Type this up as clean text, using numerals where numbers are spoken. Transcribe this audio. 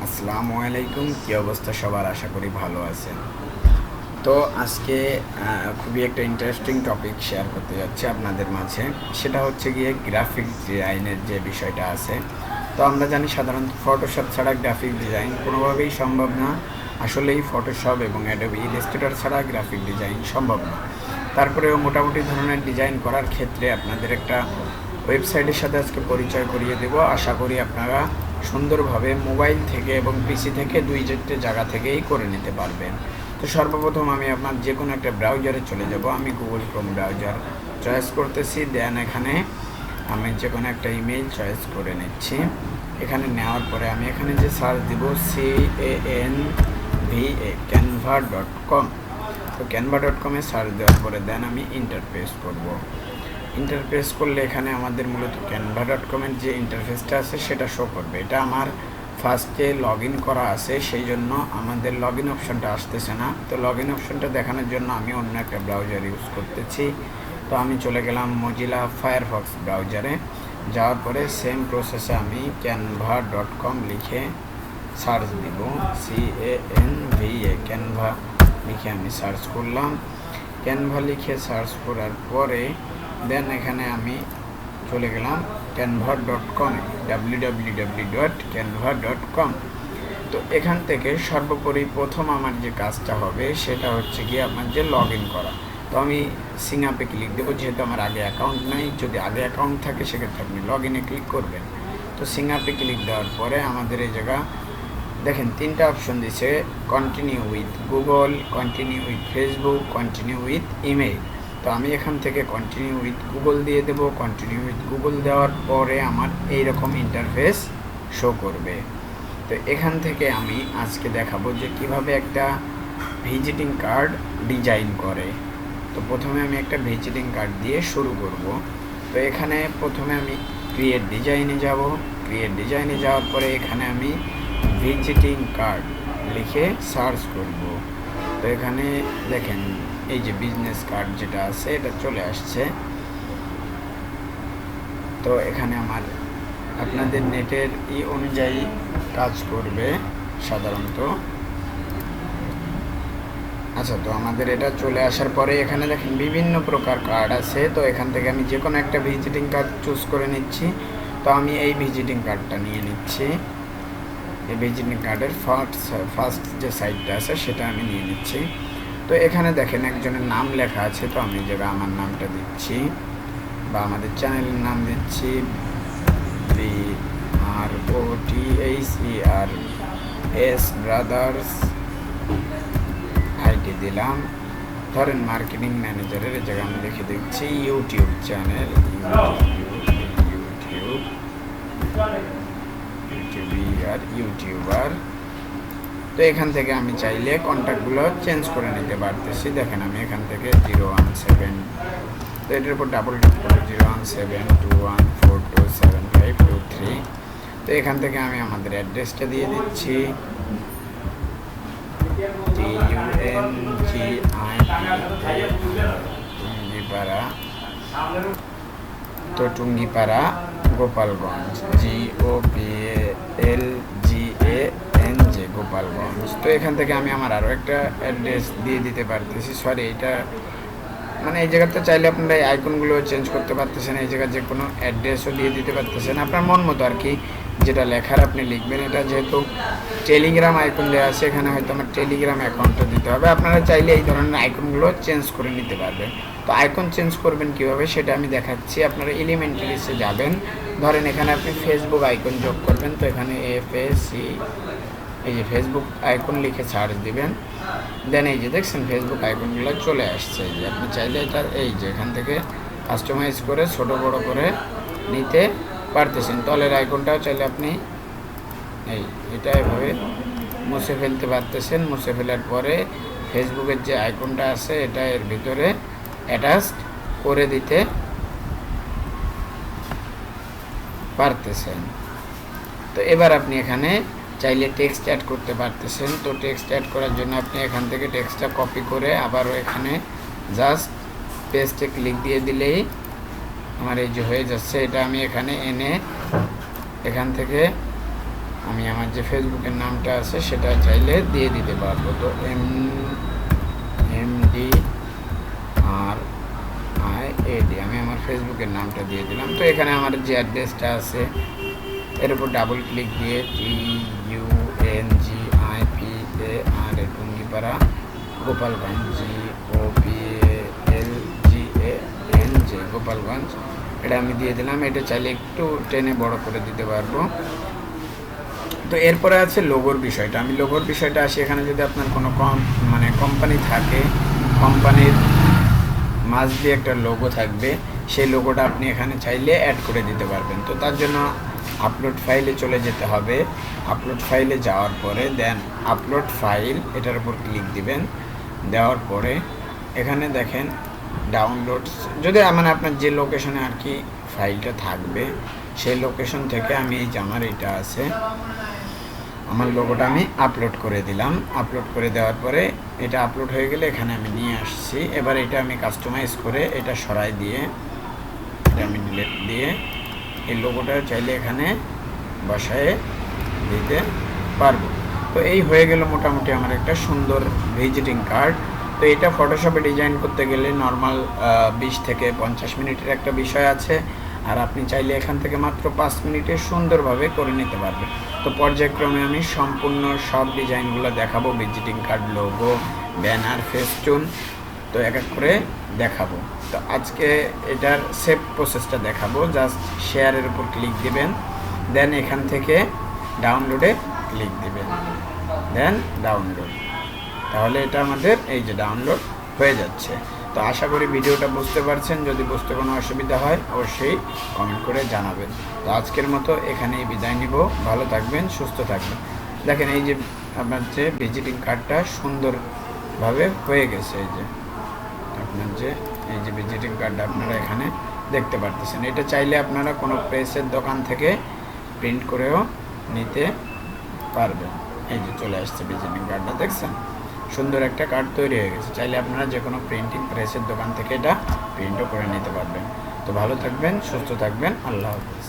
আসসালামু আলাইকুম। কি অবস্থা সবার? আশা করি ভালো আছেন। তো আজকে খুবই একটা ইন্টারেস্টিং টপিক শেয়ার করতে যাচ্ছি আপনাদের মাঝে। সেটা হচ্ছে গিয়ে গ্রাফিক ডিজাইনের যে বিষয়টা আছে। তো আমরা জানি সাধারণত ফটোশপ ছাড়া গ্রাফিক ডিজাইন কোনোভাবেই সম্ভব না। আসলেই ফটোশপ এবং অ্যাডোবি ইলাস্ট্রেটর ছাড়া গ্রাফিক ডিজাইন সম্ভব না। তারপরেও মোটামুটি ধরনের ডিজাইন করার ক্ষেত্রে আপনাদের একটা ওয়েবসাইটের সাথে আজকে পরিচয় করিয়ে দেব। আশা করি আপনারা সুন্দরভাবে মোবাইল থেকে এবং পিসি থেকে দুই চারটে জায়গা থেকেই করে নিতে পারবেন। তো সর্বপ্রথম আমি আপনার যে কোনো একটা ব্রাউজারে চলে যাব। আমি গুগল ক্রোম ব্রাউজার চয়েস করতেছি। দেন এখানে আমি যে কোনো একটা ইমেল চয়েস করে নিচ্ছি। এখানে নেওয়ার পরে আমি এখানে যে সার্চ দিব canva.com। তো canva.com-এ সার্চ দেওয়ার পরে দেন আমি ইন্টারফেস করব। ইন্টারফেস করলে এখানে আমাদের মূলত canva.com-এর যে ইন্টারফেসটা আছে সেটা শো করবে। এটা আমার ফার্স্টে লগ ইন করা আছে, সেই জন্য আমাদের লগ ইন অপশানটা আসতেছে না। তো লগ ইন অপশানটা দেখানোর জন্য আমি অন্য একটা ব্রাউজার ইউজ করতেছি। তো আমি চলে গেলাম মজিলা ফায়ারফক্স ব্রাউজারে। যাওয়ার পরে সেম প্রসেসে আমি canva.com লিখে সার্চ দিব। ক্যানভা লিখে আমি সার্চ করলাম। ক্যানভা লিখে সার্চ করার পরে দেন এখানে আমি চলে গেলাম canva.com www.canva.com। তো এখান থেকে সর্বোপরি প্রথম আমার যে কাজটা হবে সেটা হচ্ছে গিয়ে আমার যে লগ ইন করা। তো আমি সিং আপে ক্লিক দেবো, যেহেতু আমার আগে অ্যাকাউন্ট নাই। যদি আগে অ্যাকাউন্ট থাকে সেক্ষেত্রে আপনি লগ ইনে ক্লিক করবেন। তো সিং আপে ক্লিক দেওয়ার পরে আমাদের এই জায়গা দেখেন তিনটা অপশন দিচ্ছে: continue with Google, continue with Facebook, continue with email. তো আমি এখান থেকে কন্টিনিউ উইথ গুগল দিয়ে দেব। কন্টিনিউ উইথ গুগল দেওয়ার পরে আমার এইরকম ইন্টারফেস শো করবে। তো এখান থেকে আমি আজকে দেখাবো যে কিভাবে একটা ভিজিটিং কার্ড ডিজাইন করে। তো প্রথমে আমি একটা ভিজিটিং কার্ড দিয়ে শুরু করব। তো এখানে প্রথমে আমি ক্রিয়েট ডিজাইনে যাব। ক্রিয়েট ডিজাইনে যাওয়ার পরে এখানে আমি ভিজিটিং কার্ড লিখে সার্চ করব। তো এখানে দেখেন এই যে বিজনেস কার্ড যেটা আছে এটা চলে আসছে। তো এখানে আমার আপনাদের নেটের অনুযায়ী কাজ করবে সাধারণত। আচ্ছা, তো আমাদের এটা চলে আসার পরে এখানে দেখেন বিভিন্ন প্রকার কার্ড আছে। তো এখান থেকে আমি যে কোনো একটা ভিজিটিং কার্ড চুজ করে নিচ্ছি। তো আমি এই ভিজিটিং কার্ডটা নিয়ে নিচ্ছি। এই ভিজিটিং কার্ডের ফার্স্ট যে সাইডটা আছে সেটা আমি নিয়ে নিচ্ছি। তো এখানে দেখেন একজনের নাম লেখা আছে। তো আমি এই জায়গায় আমার নামটা দিচ্ছি বা আমাদের চ্যানেলের নাম দিচ্ছি BROTHERS ব্রাদার্স আইডি দিলাম। ধরেন মার্কেটিং ম্যানেজারের এই জায়গায় আমি লিখে দিচ্ছি ইউটিউব চ্যানেল, ইউটিউবার। তো এখান থেকে আমি চাইলে কন্ট্যাক্টগুলো চেঞ্জ করে নিতে পারতেছি। দেখেন আমি এখান থেকে 017, তো এটার উপর ডাবল ক্লিক করে 01721427523। তো এখান থেকে আমি আমাদের অ্যাড্রেসটা দিয়ে দিচ্ছি টুঙ্গিপাড়া। তো টুঙ্গিপাড়া গোপালগঞ্জ, GOPALGANJ গোপালগঞ্জ। তো এখান থেকে আমি আমার আরও একটা অ্যাড্রেস দিয়ে দিতে পারতেছি। সরি, এটা মানে এই জায়গাতে চাইলে আপনারা এই আইকনগুলো চেঞ্জ করতে পারতেছেন। এই জায়গায় যে কোনো অ্যাড্রেসও দিয়ে দিতে পারতেছেন আপনার মন মতো আর কি, যেটা লেখার আপনি লিখবেন। এটা যেহেতু টেলিগ্রাম আইকন দেওয়া আছে, এখানে হয়তো আমার টেলিগ্রাম অ্যাকাউন্টটা দিতে হবে। আপনারা চাইলে এই ধরনের আইকনগুলো চেঞ্জ করে নিতে পারবেন। তো আইকন চেঞ্জ করবেন কীভাবে সেটা আমি দেখাচ্ছি। আপনারা এলিমেন্টারিসে যাবেন। ধরেন এখানে আপনি ফেসবুক আইকন যোগ করবেন। তো এখানে FAC এই যে ফেসবুক আইকন লিখে সার্চ দিবেন। দেন এই যে দেখছেন ফেসবুক আইকনগুলো চলে আসছে। এই যে আপনি চাইলে এটা এই যে এখান থেকে কাস্টমাইজ করে ছোট বড় করে নিতে পারতেছেন। তলের আইকনটাও চাইলে আপনি এটা এভাবে মুছে ফেলতে পারতেছেন। মুছে ফেলার পরে ফেসবুকের যে আইকনটা আছে এটা এর ভিতরে অ্যাটাচ করে দিতে পারতেছেন। তো এবার আপনি এখানে চাইলে টেক্সট অ্যাড করতে পারতেছেন। তো টেক্সট অ্যাড করার জন্য আপনি এখান থেকে টেক্সটটা কপি করে আবারও এখানে জাস্ট পেস্টে ক্লিক দিয়ে দিলেই আমার এই যে হয়ে যাচ্ছে। এটা আমি এখানে এনে এখান থেকে আমি আমার যে ফেসবুকের নামটা আছে সেটা চাইলে দিয়ে দিতে পারবো। তো MDRIAD আমি আমার ফেসবুকের নামটা দিয়ে দিলাম। তো এখানে আমার যে অ্যাড্রেসটা আছে এর উপর ডাবল ক্লিক দিয়ে TUNGIPAR টুঙ্গিপাড়া গোপালগঞ্জ GOPALGANJ গোপালগঞ্জ এটা আমি দিয়ে দিলাম। এটা চাইলে একটু টেনে বড় করে দিতে পারবো। তো এরপরে আছে লোগোর বিষয়টা। আমি লোগোর বিষয়টা আসি, এখানে যদি আপনার কোনো কোম্পানি থাকে, কোম্পানির মাঝ দিয়ে একটা লোগো থাকবে, সেই লোগোটা আপনি এখানে চাইলে অ্যাড করে দিতে পারবেন। তো তার জন্য আপলোড ফাইলে চলে যেতে হবে। আপলোড ফাইলে যাওয়ার পরে দেন আপলোড ফাইল এটার উপর ক্লিক দিবেন। দেওয়ার পরে এখানে দেখেন ডাউনলোডস, যদি আপনার যে লোকেশনে আর কি ফাইলটা থাকবে সেই লোকেশন থেকে আমি এই যে আমার এটা আছে, আমার লোগোটা আমি আপলোড করে দিলাম। আপলোড করে দেওয়ার পরে এটা আপলোড হয়ে গেলে এখানে আমি নিয়ে আসছি। এবার এটা আমি কাস্টমাইজ করে এটা সরাই দিয়ে এটা আমি ডিলিট দিয়ে এই লোগোটা চাইলে এখানে বসায়ে দিতে পারবো। তো এই হয়ে গেল মোটামুটি আমার একটা সুন্দর ভিজিটিং কার্ড। তো এটা ফটোশপে ডিজাইন করতে গেলে নর্মাল 20 থেকে 50 মিনিটের একটা বিষয় আছে, আর আপনি চাইলে এখান থেকে মাত্র 5 মিনিটে সুন্দরভাবে করে নিতে পারবেন। তো পর্যায়ক্রমে আমি সম্পূর্ণ সব ডিজাইনগুলো দেখাবো, visiting card, logo, banner, festoon, তো এক এক করে দেখাবো। তো আজকে এটার সেভ প্রসেসটা দেখাবো। জাস্ট শেয়ারের উপর ক্লিক দিবেন, দেন এখান থেকে ডাউনলোডে ক্লিক দিবেন, দেন ডাউনলোড। তাহলে এটা আমাদের এই যে ডাউনলোড হয়ে যাচ্ছে। তো আশা করি ভিডিওটা বুঝতে পারছেন। যদি বুঝতে কোনো অসুবিধা হয় অবশ্যই কমেন্ট করে জানাবেন। তো আজকের মতো এখানেই বিদায় নিব। ভালো থাকবেন, সুস্থ থাকবেন। দেখেন এই যে আপনার যে ভিজিটিং কার্ডটা সুন্দরভাবে হয়ে গেছে। এই যে আপনার যে এই যে ভিজিটিং কার্ডটা আপনারা এখানে দেখতে পারতেছেন। এটা চাইলে আপনারা কোনো প্রেসের দোকান থেকে প্রিন্ট করেও নিতে পারবেন। এই যে চলে আসছে ভিজিটিং কার্ডটা, দেখছেন সুন্দর একটা কার্ড তৈরি হয়ে গেছে। চাইলে আপনারা যে কোনো প্রিন্টিং প্রেসের দোকান থেকে এটা প্রিন্টও করে নিতে পারবেন। তো ভালো থাকবেন, সুস্থ থাকবেন, আল্লাহ হাফেজ।